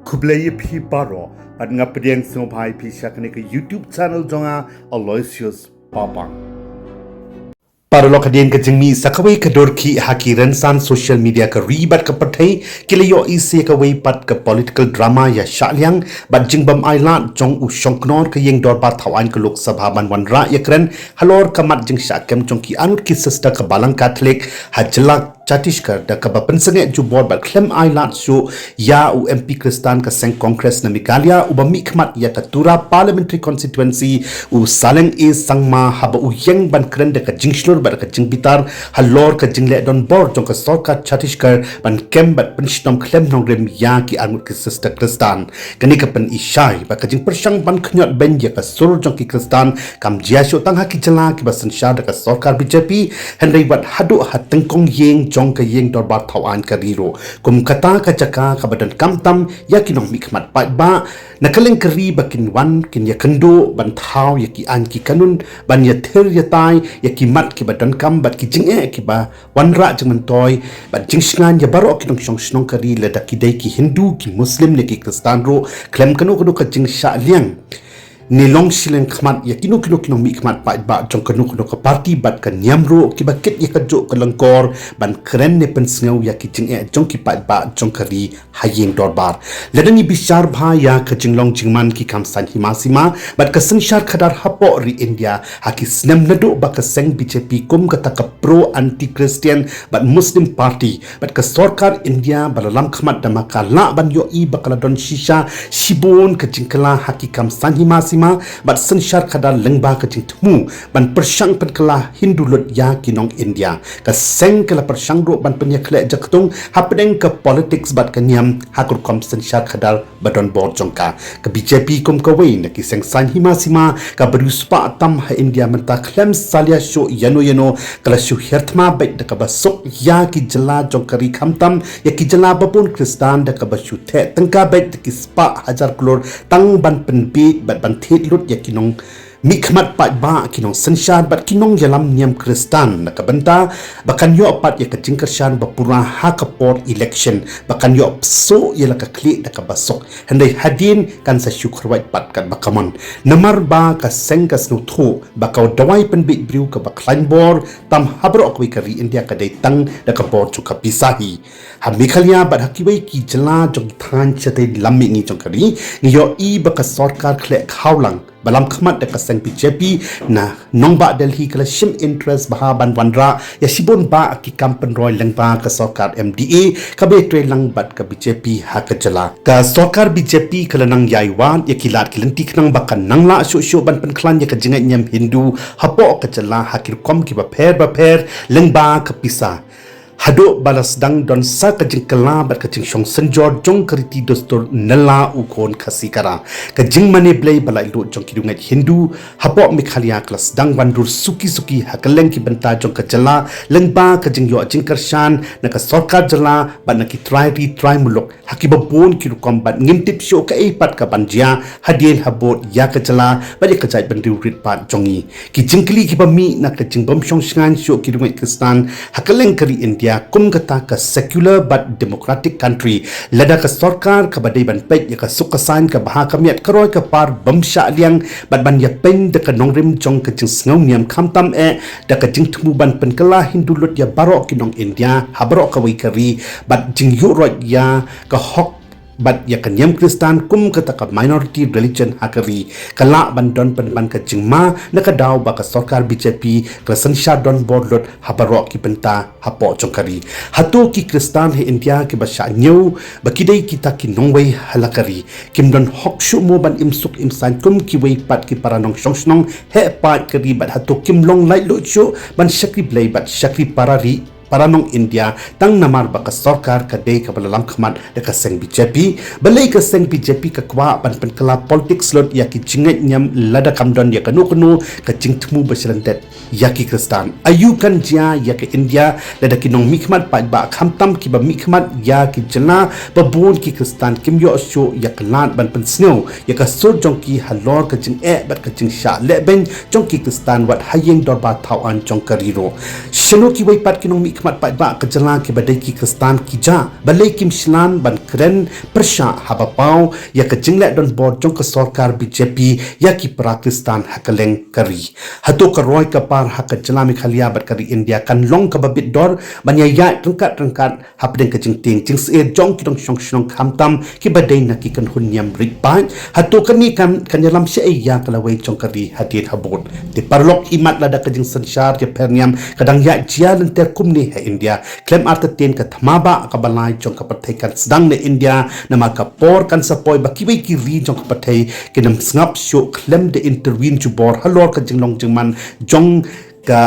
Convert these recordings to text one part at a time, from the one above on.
Kublai pi paro at ngapediang sumpai pi syakane ke YouTube channel jonga Aloysius Papang. Paralok hadian ke jengmi sakawai ke dorki haki rensan social media ke ribat ke partai kilayo isi ke weipat ke political drama ya syakliang bat jengbam Ailad jong u syongknor ke yeng dorbat tawan ke Lok Sabha ban wanra ya Kren halor kamat jeng syakem jong ki anut ki sesta ke balang Katolik hajelak Chhattisgarh da kaba pensengek jubor bat Khlem Ailad su ya u MP Kristan ke seng Kongres na Megalia u bamikmat ya ke Tura Parliamentary constituency u Saleng Sangma haba u yeng ban Kren da ke jingslur bat ke jing bitar halor ke jingle don bor jong ke sorkat Chhattisgarh ban kem bat penshtom Khlem nongrem ya ki anut ke sesta Kristan kani ke pen isyai bat ke jing persyang ban knyot ben ya ke sur jong ki Kristan kam jia syo tang haki jela ki basen sya da ke sorkar BJP henry bat hadu hat tengkong yeng jong ke yeng dorbat tawan ke riro kum kata ka jaka ka badan kamtam ya kinong mikmat pat ba nakaleng keri bakin wan kin ya kendo ban thau ya ki an ki kanun ban ya ther ya tai ya ki mat ki badan kam bat ki jing ki ba wan ra jeng mentoy bat jing sngan ya baro kinong shong snong keri le da ki dai ki Hindu ki Muslim ne ki Kristan ro klem kanu kanu ka jing sha liang ni long sileng khmat ya kinu mi khmat pa ba jong kanu ke parti bat kan nyamro ki baket ya kajo ke lengkor ban Kren ne pensngau ya ki jing jong ki pa ba jong kari hayeng dorbar ledani bishar bha ya ke jinglong jingman ki kamsan himasima bat ka sengshar khadar hapo ri India haki Slem nadu ba ka seng BJP kum kata ka pro anti Christian bat Muslim party bat ka sarkar India balalam khmat damaka la ban yo i bakala don shisha shibon ke jingkala haki kamsan himasima bat sensyar kadar lengba ke jing temu ban persyang penkala Hindu lut ya kinong India ka seng kala persyang ro ban penyakle jaktung hapedeng ke politics bat kanyam hakur kom sensyar kadar badon bor jongka ke BJP kum kawai na ki seng san himasima ka beruspa tam ha India menta Khlem salia syo yano kala syu hertma baik da ka basuk ya ki jela jongkari khamtam ya ki jela babun Kristan da ka basyu the tengka baik ki spa hajar klor tang ban penbi bat ban lut ya kinong mikmat pat ba kinong sensyar bat kinong yalam niam Kristan na kabenta bakan yo pat ya kajing kersyan bapura ha kapor election bakan yo so ya la ka klik da ka basok hendai hadin kan sa syukur wait pat kan bakamon namar ba ka seng ka snu thu bakau dawai penbit briu ka baklain bor tam habro ko kari India ka dai tang da ka bor chu ka pisahi ha mikhalia bat hakiwai ki jela jong than chate lammi ni jong kari ni yo i ba ka sarkar khle khawlang balam khmat da kaseng BJP na nongba Delhi kala shim interest baha ban wanra ya sibon ba ki kampen roy lengba ka sarkar MDA ka be tre lang bat ka BJP ha ka jala ka sarkar BJP kala nang yaiwan ya kilat kilanti knang bakan nang la syo ban pen klan ya ka jingai nyam Hindu hapo ka jala hakir kom ki ba pher lengba ka pisa hado balas dang don sa kajing kala bat kajing shong senjor jong kariti dostor nala ukon kasikara kajing mane blay balai lo jong kidungat Hindu hapo mikhalia klas dang bandur suki hakaleng ki benta jong kajala lengba kajing yo ajing karshan naka sarkar jala bat naki try mulok hakibabon ki rukom bat ngimtip syo ka pat ka banjia hadien habot ya kajala bat kajai bandu rit pat jongi ki jingkli ki bami na kajing bom shong shan syo kidungat Kristan hakaleng kari India kum kata ka secular but democratic country lada ka sarkar ka badai ban pek ya ka sukasan ka baha kamiat karoy ka par bamsha liang bat ban ya peng de ka nongrim jong ka jing sngaw niam khamtam da ka jing tumu ban penkala Hindu lut ya baro kinong India habro ka wai kari bat jing yu rot ya ka hok bat ya kanyam Kristan kum kata ka minority religion hakari kala bandon ban ka jingma nakadaw ba ka sarkar BJP klasan sha don borlot habaro ki benta hapo chongkari hato ki Kristan he India ki basha nyau bakidai kita ki nongwei halakari kimdon hokshu mo ban imsuk imsan kum ki wei pat ki paranong shongsnong he pat kari bat hato kimlong lai lo chu ban shakri blai bat shakri paranong India tang namar ba ka sarkar ka dei ka balalam khmat de ka seng BJP balai ka seng BJP ka kwa ban penkala politics lot ya ki jingat nyam lada kamdon ya kanu ka jingtmu basrantet ya ki Kristan ayu kan jia ya ki India lada ki nong mikmat pa ba khamtam ki ba mikmat ya ki jana babon ki Kristan kim yo syo ya kalat ban pensno ya ka sur jong ki halor ka jing bat ka jing sha le ben jong ki Kristan wat hayeng dorba thawan jong kariro shano ki wai pat ki nong kemat pai ba kejala ke badai ki Kristan kija balai kim shlan ban Kren persha habapau ya ke jinglek don board jong ke sarkar BJP ya ki Pakistan hakaleng kari hatu ka roy ka par hak kejala mi khalia bat kari India kan long ka babit dor ban ya tengkat hapdeng ke jingting jing se jong ki dong shong khamtam ki badai na ki kan hunyam rik pai hatu kani kan yalam se ya kalawai jong kari hadin habot di parlok imat lada kajing sensyar ya perniam kadang ya jia lenter kumni he India Khlem artatin ka thamaba ka balai jong ka pathai kan sedang ne India nama ka por kan sapoi bakibai ki ri jong ka pathai kinam ngap syo Khlem de intervene jubor halor ka jinglong jingman jong ka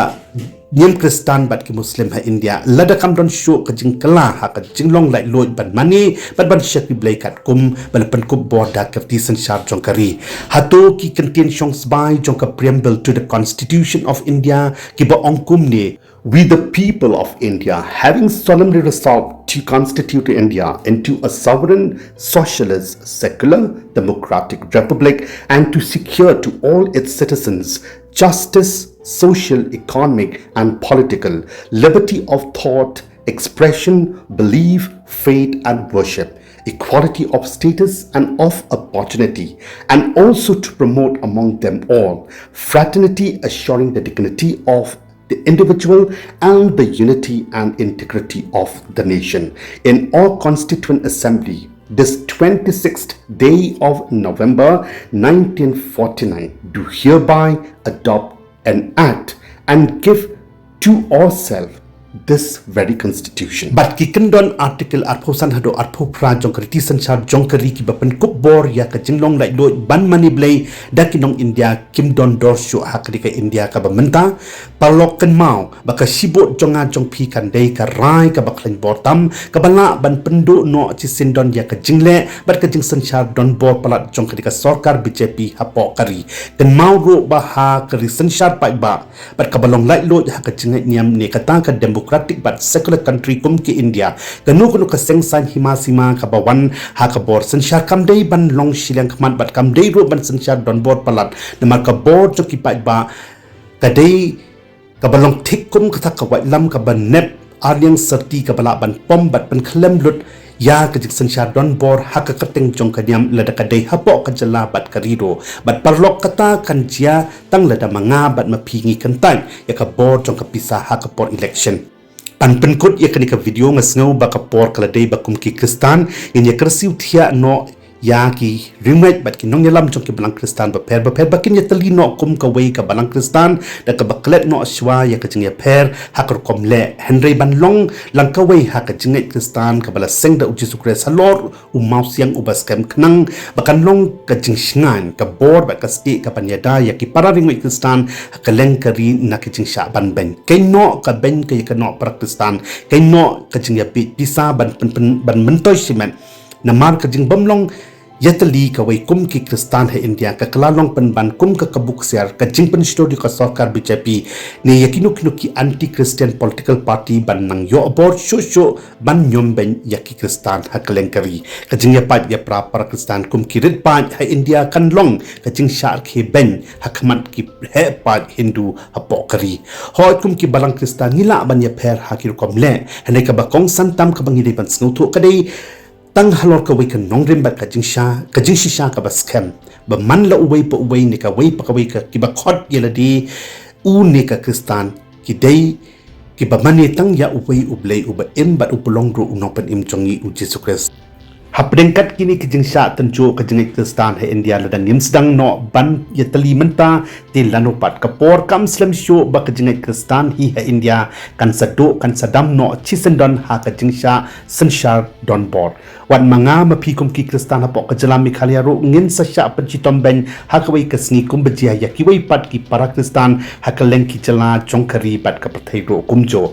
Nyem Kristan bat ki Muslim ha India lada kam don show ka jing kala ha ka jinglong lai loi ban mani ban syek bi blai kat kum balapan kup borda kerti sensyar jong kari hato ki contain shong sbai jong ka preamble to the Constitution of India ki ba ongkum ne we the people of India having solemnly resolved to constitute India into a sovereign socialist secular democratic republic and to secure to all its citizens justice, social, economic, and political liberty of thought, expression, belief, faith, and worship, equality of status and of opportunity, and also to promote among them all fraternity, assuring the dignity of the individual and the unity and integrity of the nation. In all constituent assembly, this 26th day of November 1949, do hereby adopt an act and give to ourselves this very constitution. But ki kendon artikel arphosan hado arphopra jongkriti sanchar jongkari ki bapen kupbor ya ka jinglong lai lo ban mani blai dakinong India kim don dor shu hakri ka India ka bamenta parlok kan mau baka sibot jonga jongpi kan dei ka rai ka baklen bortam ka bala ban pendu no chisin don ya ka jingle bat ka jing sanchar don bor palat jongkari ka sarkar BJP hapo kari kan mau ro baha kari sanchar pai ba bat ka balong lai lo ha ka jingai niam ne kata ka democratic but secular country kum ki India kanu ka sengsan himasima ka bawan ha ka bor sanchar kam dei ban long silang khamat bat kam dei ro ban sanchar don bor palat namar ka bor jo ki pai ba ka dei ka balong thik kum ka thak ka wai lam ka ban nep alyang serti ka bala ban pom bat ban Khlem lut ya ka jik sanchar don bor ha ka kateng jong ka diam lada ka dei hapo ka jala bat ka riro bat parlok kata kan jia tang lada manga bat mapingi kan tan ya ka bor jong ka pisah ha ka por election an penkut ya kani ka video ngasngau ba ka por kala dei ba kum ki Kristan in ya kersiu thia no ya ki rimait bat ki nong yalam jong ki balang Kristan ba per bakin ya tali no kum ka wei ka balang Kristan da ka baklet no aswa ya ka jing ya per hakar kom le Henry ban long lang ka wei ha ka jing Kristan ka bala seng da uji sukre salor mau siang ubas kem knang bakan long ka jing shingan ka bor ba ka sti ka panyada ya ki para rimait Kristan ka leng kari na ki jing sha ban ben kai no ka ben ka ya ka no para Kristan kai no ka jing ya pisa ban mentoy simen namar ka jing bamlong yatali ka wai kum ki Kristan he India ka kalalong penban kum ka kabuk siar ka jingpen story ka sarkar BJP ni yakinu ki anti Christian political party ban nang yo abort sho ban nyom ben yaki Kristan ha kalengkari ka jing ya pat ya pra Kristan kum ki rid pat ha India kan long ka jing shar ki ben hakmat ki he pat Hindu ha pokari ho kum ki balang Kristan ngila ban ya per ha ki kom le hane ka bakong santam ka bangi ban snutu ka dei tang halor ka wei ka nongrim bat ka jing shisha ka baskem ba man la uwei pa uwei ne ka wei pa ka wei ka ki ba khot yeladi u ne ka Kristan ki dei ki ba mane tang ya uwei ublei uba in bat upulong ro unopen im jongi u Jesus Christ hapdengkat kini ke jing sha tenjo ke jing Kristan he India la dan sedang no ban ya tali menta ti lanu pat ka por kam Slem show ba ke jing Kristan hi he India kan sado kan sadam no chisendon ha ke jing sha senshar don bor wan manga mapi kum ki Kristan ha pok ka jalam mi khalia ro ngin sa sha pachitom ben ha ka wei ka sni kum bajia ya ki wei pat ki para Kristan ha ka leng ki jala jongkari pat ka pathai ro kumjo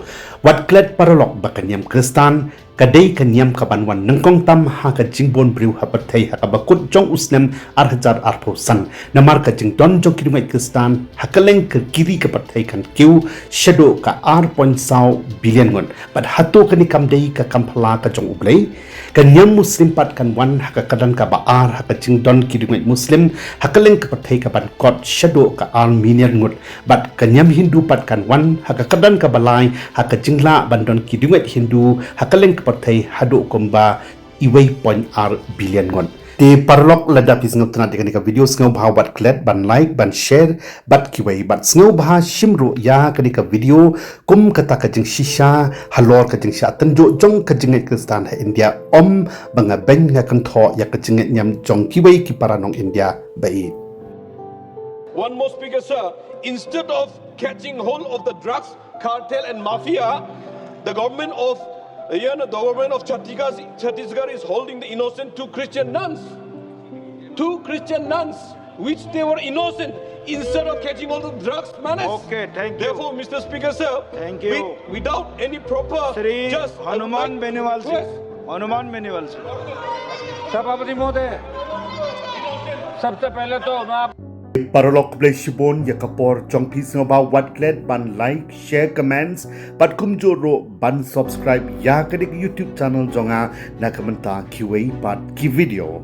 wat klet paralok ba kanyam Kristan kadai kanyam kabanwan nangkong tam ha ka jingbon briu ha pathai ha ka bakut jong usnem arhajar arposan namar ka jingdon jong kidungai kristan ha kaleng ke kiri ka pathai kan kiu shadow ka r.saw billion ngon but hato kani kamdei ka kamphala ka jong ublei kanyam muslim pat kan wan ha ka kadan ka baar ha ka jingdon kidungai muslim ha kaleng ka pathai ka ban kot shadow ka r million ngot but kanyam hindu pat kan wan ha ka kadan ka balai ha ka jingla bandon kidungai hindu ha kaleng partai hadu komba iway point r billion ngon te parlok lada pis ngau tana dengan video ngau bha bat klet ban like ban share bat kiway bat ngau bha shimru ya kanika video kum kata ka jing shisha halor ka jing sha tanjo jong ka jing kristan ha india om banga ben nga kan tho ya ka jing nyam jong kiway ki paranong india bai. One more speaker, sir. Instead of catching hold of the drugs cartel and mafia, the government of Chhattisgarh is holding the innocent two Christian nuns, which they were innocent instead of catching all the drugs menace. Okay, thank you. Therefore, Mr. Speaker, sir, thank you. Without any proper, Shri just Hanuman Beniwal जी, सभापति महोदय, सबसे पहले तो मैं Paralok play shibon ya kapor jong pis ngau wat klet ban like share comments pat kum joro ban subscribe ya kadik YouTube channel jonga na kamenta QA pat ki video.